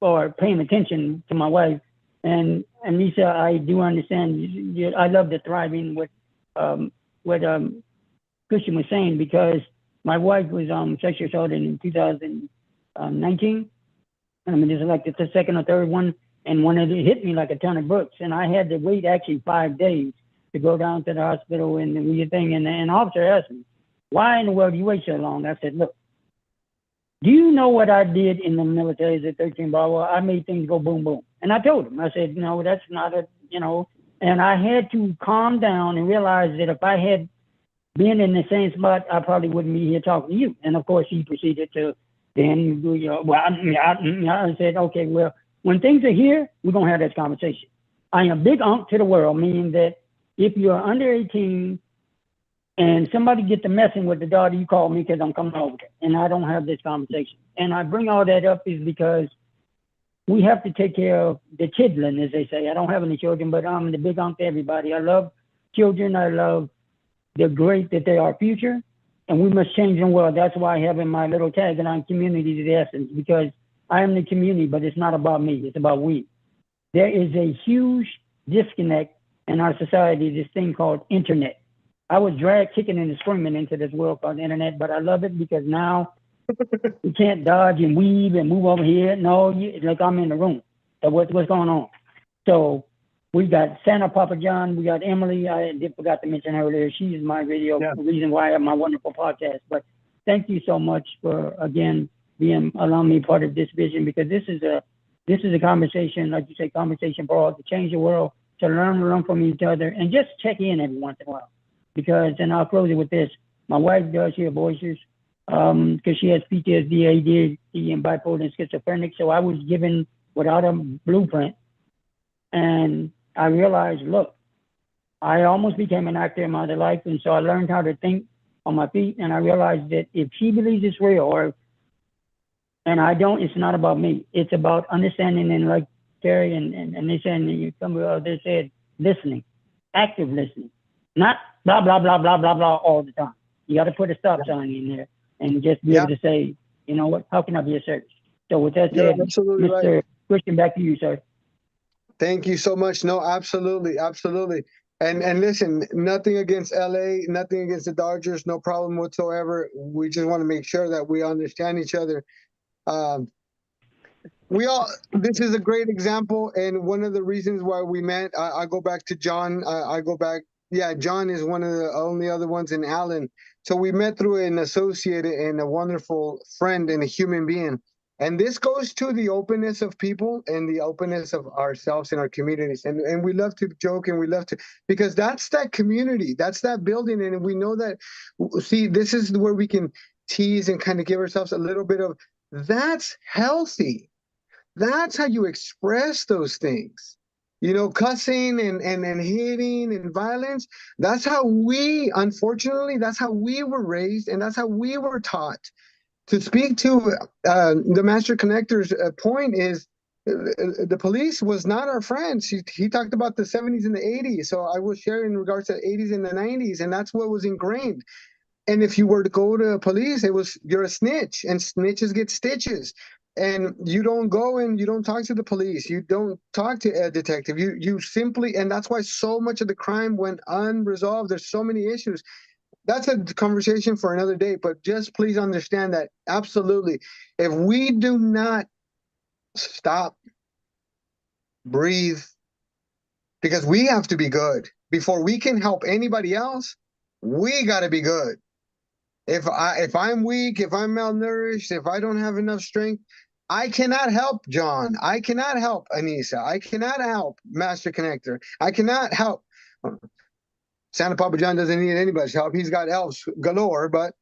or paying attention to my wife. And Anissa, I do understand. I love the thriving what Christian was saying, because my wife was sexually assaulted in 2019. I mean, this is like the second or third one, and one of it hit me like a ton of bricks, and I had to wait actually 5 days to go down to the hospital and do your thing. And an officer asked me, "Why in the world do you wait so long?" I said, "Look, do you know what I did in the military as a 13 bar? Well, I made things go boom, boom." And I told him, I said, no, that's not and I had to calm down and realize that if I had been in the same spot, I probably wouldn't be here talking to you. And of course, he proceeded to then do I said, okay, well, when things are here, we're going to have this conversation. I am big unk to the world, meaning that if you're under 18, and somebody get to messing with the daughter, you call me because I'm coming over there, and I don't have this conversation. And I bring all that up is because we have to take care of the children, as they say. I don't have any children, but I'm the big uncle to everybody. I love children. I love the great that they are future, and we must change the world. That's why I have in my little tagline, community is the essence, because I am the community, but it's not about me. It's about we. There is a huge disconnect in our society, this thing called internet. I was dragged kicking and screaming into this world called the internet, but I love it because now you can't dodge and weave and move over here. No, like I'm in the room. So what's going on? So we got Santa Papa John, we got Emily. I forgot to mention her earlier. She is my radio reason why I have my wonderful podcast. But thank you so much for again allowing me part of this vision, because this is a conversation, like you say, conversation for all, to change the world, to learn from each other, and just check in every once in a while. Because, and I'll close it with this, my wife does hear voices because she has PTSD, ADHD, and bipolar and schizophrenic. So I was given without a blueprint. And I realized, look, I almost became an actor in my other life. And so I learned how to think on my feet. And I realized that if she believes it's real, and I don't, it's not about me. It's about understanding, and like Terry and they said, some of others said, listening, active listening. Not blah, blah, blah, blah, blah, blah all the time. You got to put a stop sign in there and just be able to say, you know what, how can I be of service? So with that said, Mr. Right. Christian, back to you, sir. Thank you so much. No, absolutely, absolutely. And listen, nothing against LA, nothing against the Dodgers, no problem whatsoever. We just want to make sure that we understand each other. Um, this is a great example, and one of the reasons why we met, I go back to John. Yeah, John is one of the only other ones in Alan. So we met through an associate and a wonderful friend and a human being. And this goes to the openness of people and the openness of ourselves and our communities. And we love to joke, and we love to, because that's that community, that's that building. And we know that, see, this is where we can tease and kind of give ourselves a little bit of, that's healthy. That's how you express those things. You know, cussing and hitting and violence. That's how unfortunately, that's how we were raised, and that's how we were taught. To speak to the master connector's point is, the police was not our friends. He talked about the 70s and the 80s. So I will share in regards to the 80s and the 90s, and that's what was ingrained. And if you were to go to police, you're a snitch, and snitches get stitches. And you don't go and you don't talk to the police. You don't talk to a detective. You simply, and that's why so much of the crime went unresolved. There's so many issues. That's a conversation for another day, but just please understand that absolutely, if we do not stop, breathe, because we have to be good before we can help anybody else, we got to be good. If I'm weak, if I'm malnourished, if I don't have enough strength, I cannot help John. I cannot help Anissa. I cannot help Master Connector. I cannot help. Santa Papa John doesn't need anybody's help. He's got elves galore, but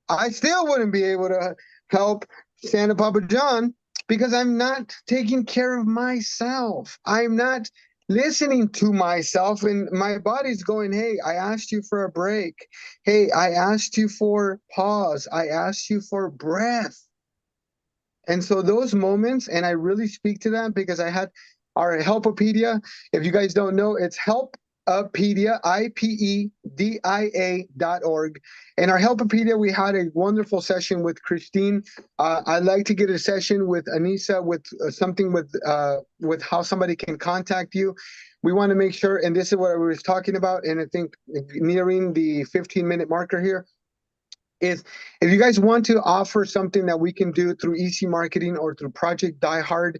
I still wouldn't be able to help Santa Papa John because I'm not taking care of myself. I'm not listening to myself, and my body's going, hey, I asked you for a break. Hey, I asked you for pause. I asked you for breath. And so those moments, and I really speak to them because I had our Helpopedia. If you guys don't know, it's Helpopedia, IPEDIA.org. And our Helpopedia, we had a wonderful session with Christine. I'd like to get a session with Anissa with something with how somebody can contact you. We want to make sure, and this is what I was talking about, and I think nearing the 15-minute marker here, is if you guys want to offer something that we can do through EC Marketing or through Project Die Hard,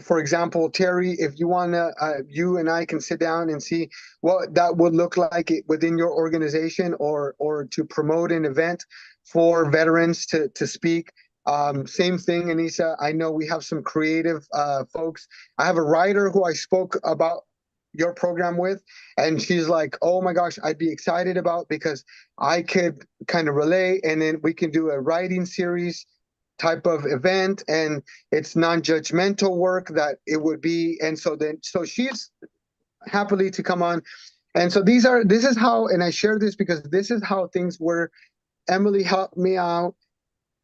for example, Terry, if you want to, you and I can sit down and see what that would look like within your organization, or to promote an event for veterans to speak. Same thing, Anissa. I know we have some creative folks. I have a writer who I spoke about your program with, and she's like, oh my gosh, I'd be excited about, because I could kind of relay, and then we can do a writing series type of event, and it's non-judgmental work that it would be. And so she's happily to come on. And so this is how, and I share this because this is how things were. Emily helped me out.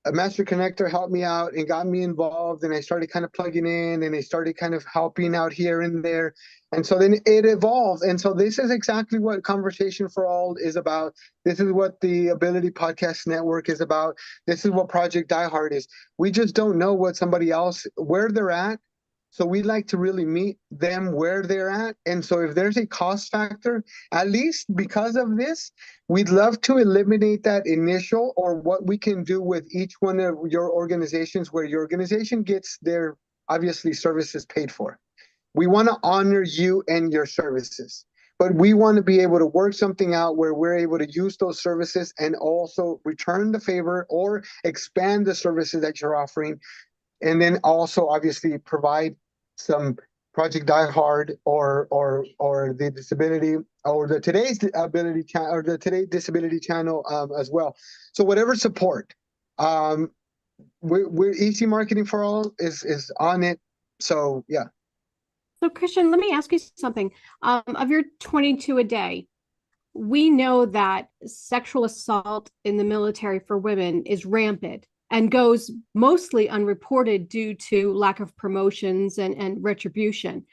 A Master Connector helped me out and got me involved, and I started kind of plugging in, and I started kind of helping out here and there. And so then it evolved. And so this is exactly what Conversation for All is about. This is what the Ability Podcast Network is about. This is what Project Die Hard is. We just don't know what somebody else, where they're at. So we like to really meet them where they're at. And so if there's a cost factor, at least because of this, we'd love to eliminate that initial, or what we can do with each one of your organizations where your organization gets their, obviously, services paid for. We want to honor you and your services, but we want to be able to work something out where we're able to use those services and also return the favor or expand the services that you're offering. And then also obviously provide some Project Die Hard or the disability, or the Today's Ability channel, or the Today Disability channel as well. So whatever support, we're EC Marketing for All is on it. So yeah. So Christian, let me ask you something. Of your 22 a day, we know that sexual assault in the military for women is rampant and goes mostly unreported due to lack of promotions and retribution.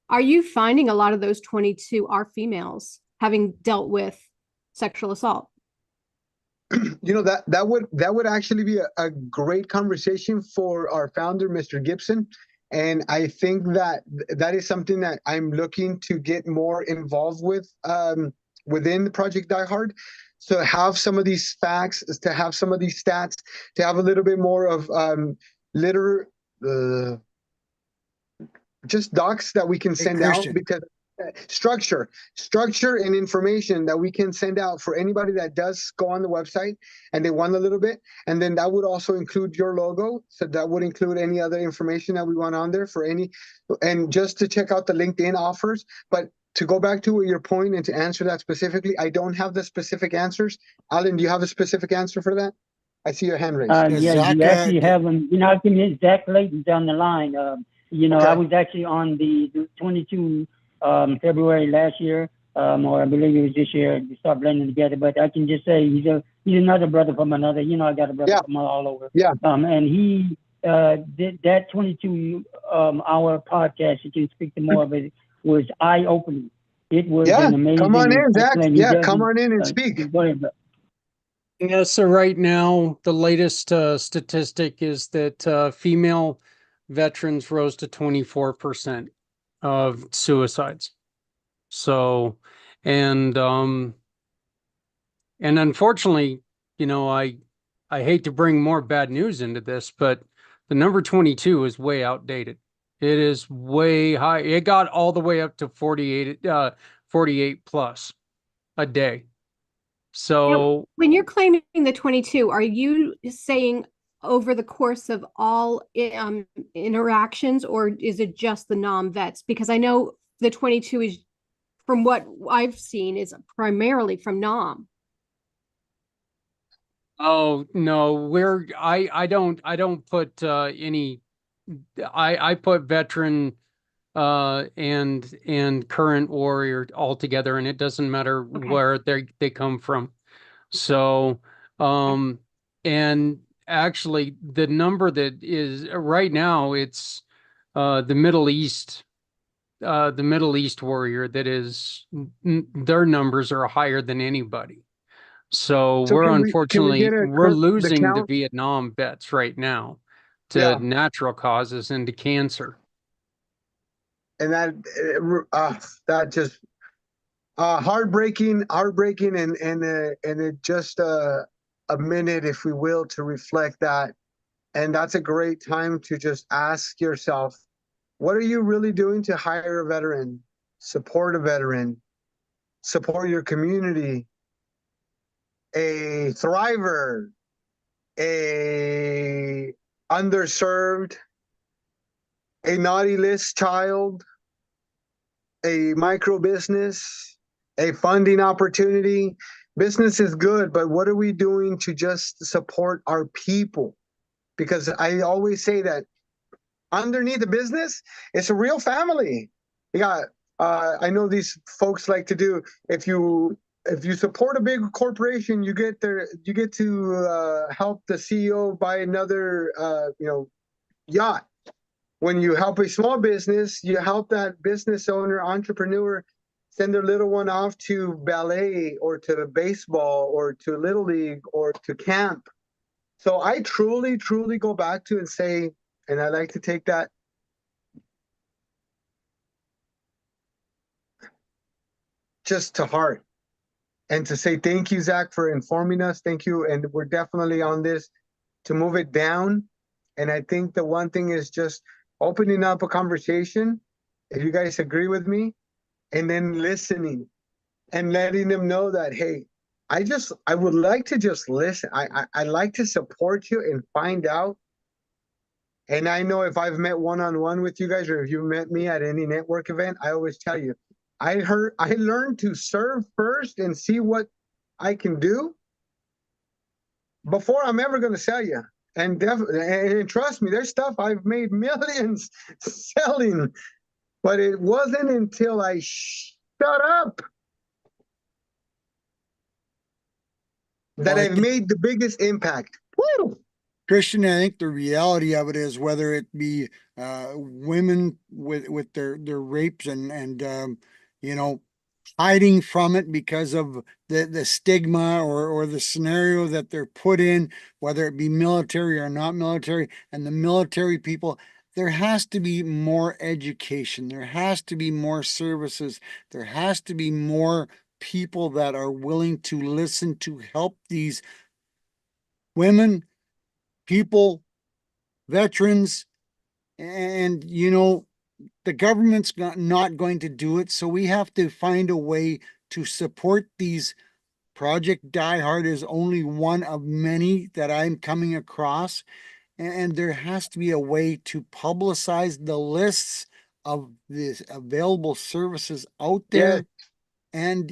Are you finding a lot of those 22 are females having dealt with sexual assault? You know, that would actually be a great conversation for our founder, Mr. Gibson. And I think that that is something that I'm looking to get more involved with within Project Die Hard. So have some of these facts, to have some of these stats, to have a little bit more of liter just docs that we can Hey, send out, Christian. because structure and information that we can send out for anybody that does go on the website and they want a little bit. And then that would also include your logo. So that would include any other information that we want on there for any, and just to check out the LinkedIn offers. But to go back to your point and to answer that specifically, I don't have the specific answers. Alan, do you have a specific answer for that? I see your hand raised. Yeah, Zach, you actually have them. You know, I can hit Zak Clayton down the line. You know, Okay. I was actually on the 22 February last year, or I believe it was this year. We start blending together. But I can just say he's another brother from another. You know, I got a brother from all over. Yeah. And he did that 22 hour podcast. You can speak to more of it. Was eye opening. It was an amazing. Come on in, Zach. explanation. Come on in and speak. Go ahead, bro. Yeah, so right now, the latest statistic is that female veterans rose to 24% of suicides. So, and unfortunately, you know, I hate to bring more bad news into this, but the number 22 is way outdated. It is way high. It got all the way up to 48 plus a day. So when you're claiming the 22, are you saying over the course of all interactions, or is it just the non-vets? Because I know the 22 is, from what I've seen, is primarily from NOM. Oh no, I don't put any. I put veteran and current warrior all together, and it doesn't matter where they come from. So and actually the number that is right now, it's the Middle East warrior that is, their numbers are higher than anybody. So we're unfortunately we're losing the Vietnam vets right now to natural causes and to cancer. And that just heartbreaking, and it just a minute, if we will, to reflect that. And that's a great time to just ask yourself, what are you really doing to hire a veteran, support a veteran, support your community, a thriver, a underserved, a naughty list child, a micro business, a funding opportunity. Business is good, but what are we doing to just support our people? Because I always say that underneath the business, it's a real family. You got, I know these folks like to do, if you support a big corporation, you get to help the CEO buy another yacht. When you help a small business, you help that business owner, entrepreneur, send their little one off to ballet or to baseball or to Little League or to camp. So I truly, truly go back to and say, and I like to take that just to heart and to say, thank you, Zach, for informing us. Thank you. And we're definitely on this to move it down. And I think the one thing is just opening up a conversation, if you guys agree with me, and then listening and letting them know that, hey, I would like to just listen. I like to support you and find out. And I know if I've met one-on-one with you guys, or if you met me at any network event, I always tell you, I learned to serve first and see what I can do before I'm ever going to sell you. And trust me, there's stuff I've made millions selling, but it wasn't until I shut up that I've made the biggest impact. Woo! Christian, I think the reality of it is, whether it be women with their rapes and you know, hiding from it because of the stigma or the scenario that they're put in, whether it be military or not military, and the military people, there has to be more education. There has to be more services. There has to be more people that are willing to listen to help these women, people, veterans, and the government's not going to do it. So we have to find a way to support these. Project Die Hard is only one of many that I'm coming across. And there has to be a way to publicize the lists of the available services out there. Yes. And,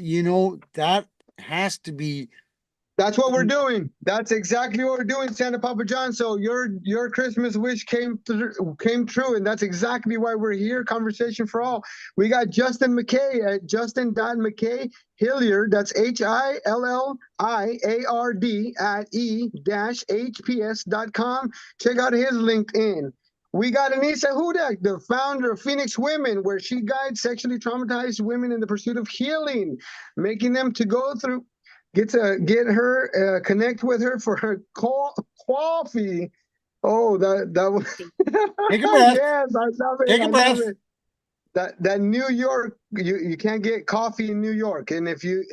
that has to be. That's what we're doing. That's exactly what we're doing, Santa Papa John. So your Christmas wish came true, and that's exactly why we're here. Conversation for All. We got Justen McKay at Justin.McKay Hilliard. That's HILLIARD at e-hps.com. Check out his LinkedIn. We got Anissa Hudak, the founder of Phoenix Women, where she guides sexually traumatized women in the pursuit of healing, making them to go through. Get her, connect with her for her coffee. Oh, that was. Take a breath. Yes, I love it. Take a breath. Love it. That New York, you can't get coffee in New York, and if you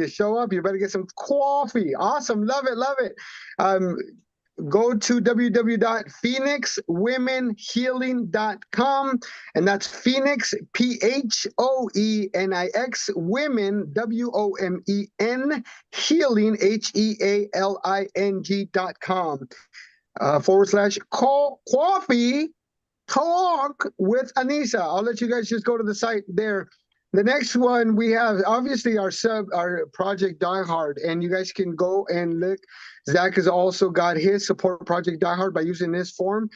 show up, you better get some coffee. Awesome, love it. Go to www.phoenixwomenhealing.com, and that's Phoenix, PHOENIX, women, WOMEN, healing, HEALING.com, /coffee talk with Anissa. I'll let you guys just go to the site there. The next one we have, obviously, our Project Die Hard, and you guys can go and look. Zach has also got his support Project Die Hard by using this form.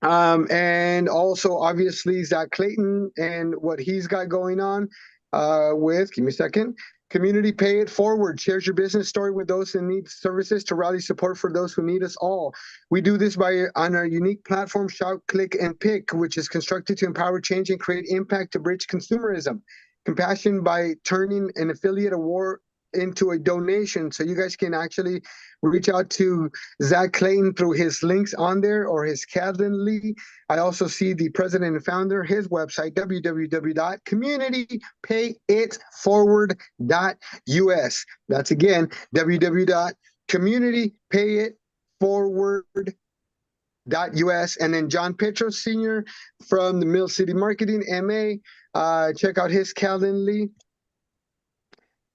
And also, obviously, Zak Clayton and what he's got going on with, give me a second, Community Pay It Forward, shares your business story with those who need services to rally support for those who need us all. We do this on our unique platform, Shout, Click, and Pick, which is constructed to empower change and create impact to bridge consumerism. Compassion by turning an affiliate award into a donation. So you guys can actually reach out to Zak Clayton through his links on there or his Calendly. I also see the president and founder, his website, www.communitypayitforward.us. That's again, www.communitypayitforward.us. And then John Petros Sr. from the Mill City Marketing, MA. Check out his Calendly.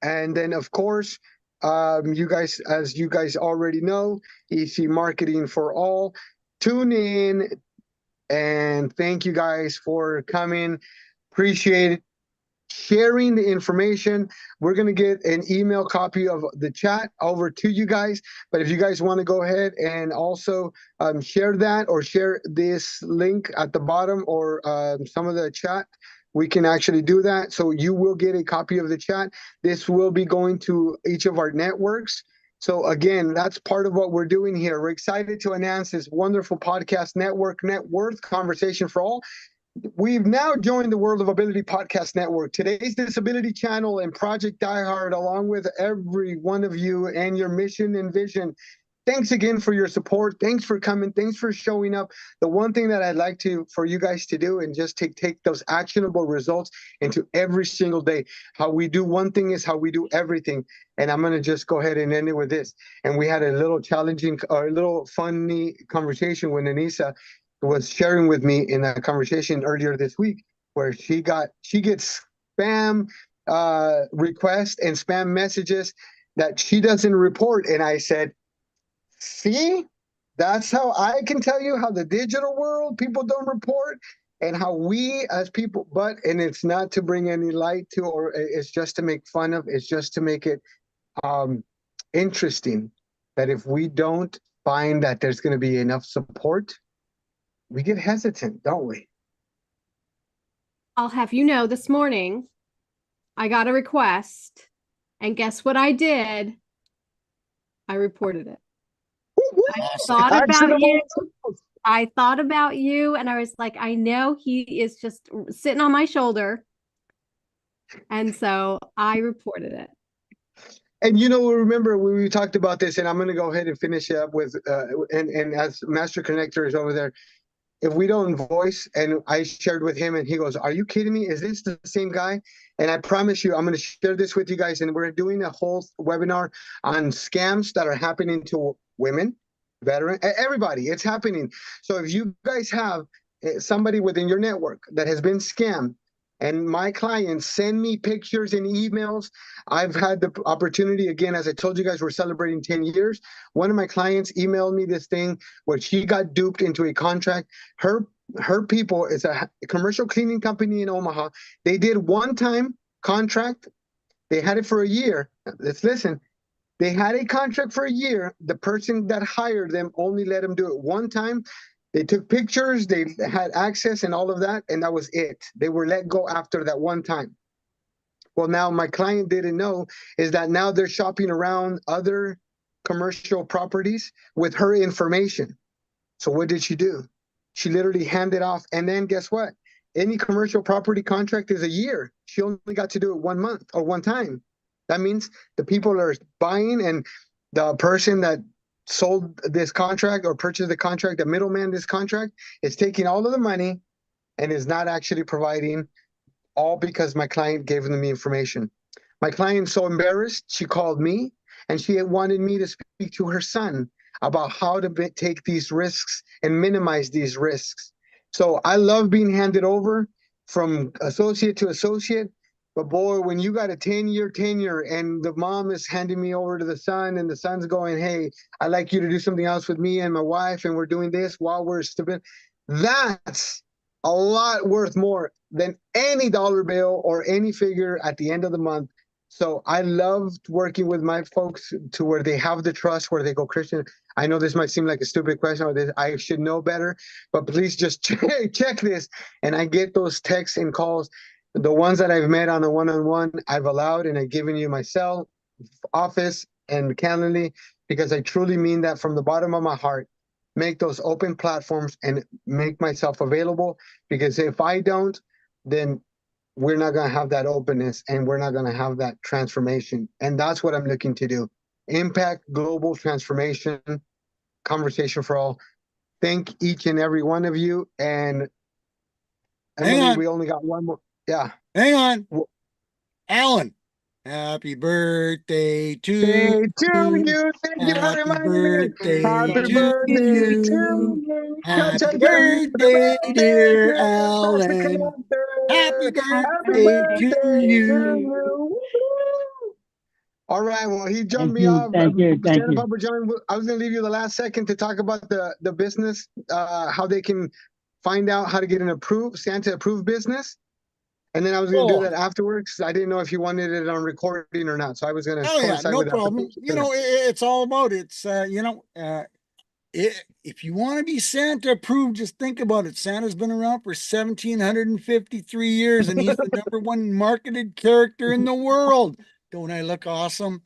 And then, of course, you guys, as you guys already know, EC Marketing for All. Tune in, and thank you guys for coming. Appreciate it. Sharing the information. We're going to get an email copy of the chat over to you guys. But if you guys want to go ahead and also share that, or share this link at the bottom, or some of the chat, we can actually do that. So you will get a copy of the chat. This will be going to each of our networks. So again, that's part of what we're doing here. We're excited to announce this wonderful podcast network, Net Worth Conversation for All. We've now joined the World of Ability Podcast Network. Today's Disability Channel and Project Die Hard, along with every one of you and your mission and vision. Thanks again for your support. Thanks for coming. Thanks for showing up. The one thing that I'd like for you guys to do, and just take those actionable results into every single day. How we do one thing is how we do everything. And I'm going to just go ahead and end it with this. And we had a little challenging, or a little funny conversation when Anissa was sharing with me in a conversation earlier this week, where she gets spam requests and spam messages that she doesn't report. And I said, see, that's how I can tell you how the digital world people don't report, and how we as people, and it's not to bring any light to, or it's just to make fun of, it's just to make it interesting, that if we don't find that there's going to be enough support, we get hesitant, don't we? I'll have you know, this morning I got a request, and guess what I did? I reported it. I thought about you, and I was like, I know he is just sitting on my shoulder. And so I reported it. And remember when we talked about this, and I'm going to go ahead and finish up with, and as Master Connector is over there, if we don't invoice. And I shared with him, and he goes, "Are you kidding me? Is this the same guy?" And I promise you, I'm going to share this with you guys. And we're doing a whole webinar on scams that are happening to women, veteran, everybody. It's happening. So if you guys have somebody within your network that has been scammed, and my clients send me pictures and emails. I've had the opportunity, again, as I told you guys, we're celebrating 10 years. One of my clients emailed me this thing where she got duped into a contract. Her people is a commercial cleaning company in Omaha. They did one-time contract. They had it for a year. Let's listen. They had a contract for a year. The person that hired them only let them do it one time. They took pictures, they had access and all of that, and that was it. They were let go after that one time. Well, now my client didn't know is that now they're shopping around other commercial properties with her information. So what did she do? She literally handed off. And then guess what? Any commercial property contract is a year. She only got to do it 1 month or one time. That means the people are buying, and the person that sold this contract or purchased the contract, the middleman this contract, is taking all of the money and is not actually providing, all because my client gave them the information. My client's so embarrassed, she called me and she wanted me to speak to her son about how to take these risks and minimize these risks. So I love being handed over from associate to associate. But boy, when you got a 10-year tenure and the mom is handing me over to the son, and the son's going, "Hey, I'd like you to do something else with me and my wife, and we're doing this while we're stupid," that's a lot worth more than any dollar bill or any figure at the end of the month. So I loved working with my folks to where they have the trust, where they go, "Christian, I know this might seem like a stupid question, or this, I should know better, but please just check this." And I get those texts and calls. The ones that I've met on a one-on-one, I've allowed, and I've given you my cell, office, and Calendly, because I truly mean that from the bottom of my heart. Make those open platforms and make myself available, because if I don't, then we're not going to have that openness and we're not going to have that transformation. And that's what I'm looking to do. Impact global transformation, conversation for all. Thank each and every one of you. And Emily, we only got one more. Yeah. Hang on. Alan, happy birthday to you. Thank you for reminding me. Happy birthday to you. Happy birthday, dear Alan. Happy birthday to you. All right. Well, he jumped me off. Thank you. Papa John, I was going to leave you the last second to talk about the business, how they can find out how to get an Santa approved business. And then I was going to do that afterwards. I didn't know if you wanted it on recording or not. So I was going to coincide no with problem. that. It's all about it. If you want to be Santa approved, just think about it. Santa's been around for 1,753 years, and he's the #1 marketed character in the world. Don't I look awesome?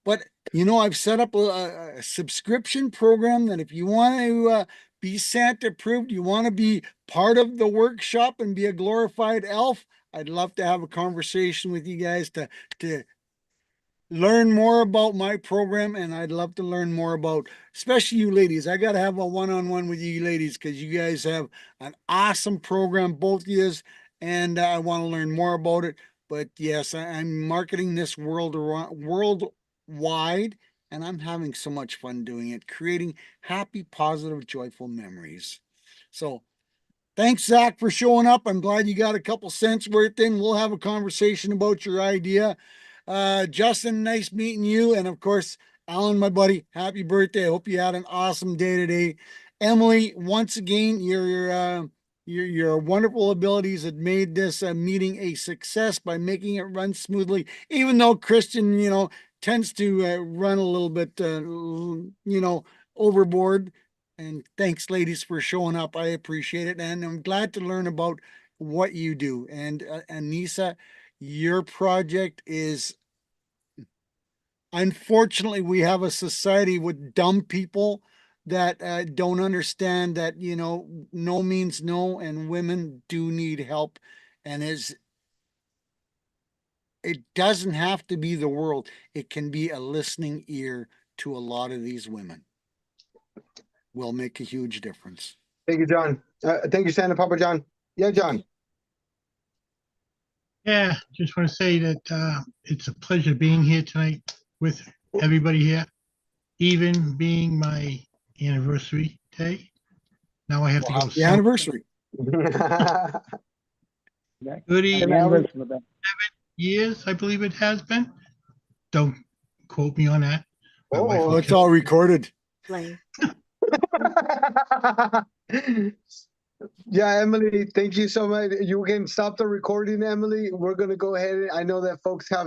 But, I've set up a subscription program that if you want to be Santa approved, you want to be part of the workshop and be a glorified elf, I'd love to have a conversation with you guys to learn more about my program. And I'd love to learn more about, especially you ladies. I got to have a one-on-one with you ladies, because you guys have an awesome program, both of you, and I want to learn more about it. But yes, I'm marketing this worldwide, and I'm having so much fun doing it, creating happy, positive, joyful memories. So thanks, Zach, for showing up. I'm glad you got a couple cents worth in. We'll have a conversation about your idea. Justin, nice meeting you. And of course, Alan, my buddy, happy birthday. I hope you had an awesome day today. Emily, once again, your wonderful abilities had made this meeting a success by making it run smoothly, even though Christian, tends to run a little bit, overboard. And thanks, ladies, for showing up. I appreciate it. And I'm glad to learn about what you do. And Anissa, your project is, unfortunately, we have a society with dumb people that don't understand that, no means no, and women do need help. And it doesn't have to be the world. It can be a listening ear to a lot of these women. Will make a huge difference. Thank you, John. Thank you, Santa Papa John. Yeah, John. Yeah, just want to say that it's a pleasure being here tonight with everybody here, even being my anniversary day. Now I have to go The anniversary. 30 Alan? years, I believe it has been. Don't quote me on that. My wife will Oh, Well, it's kill all recorded. Yeah, Emily, thank you so much. You can stop the recording, Emily. We're going to go ahead. I know that folks have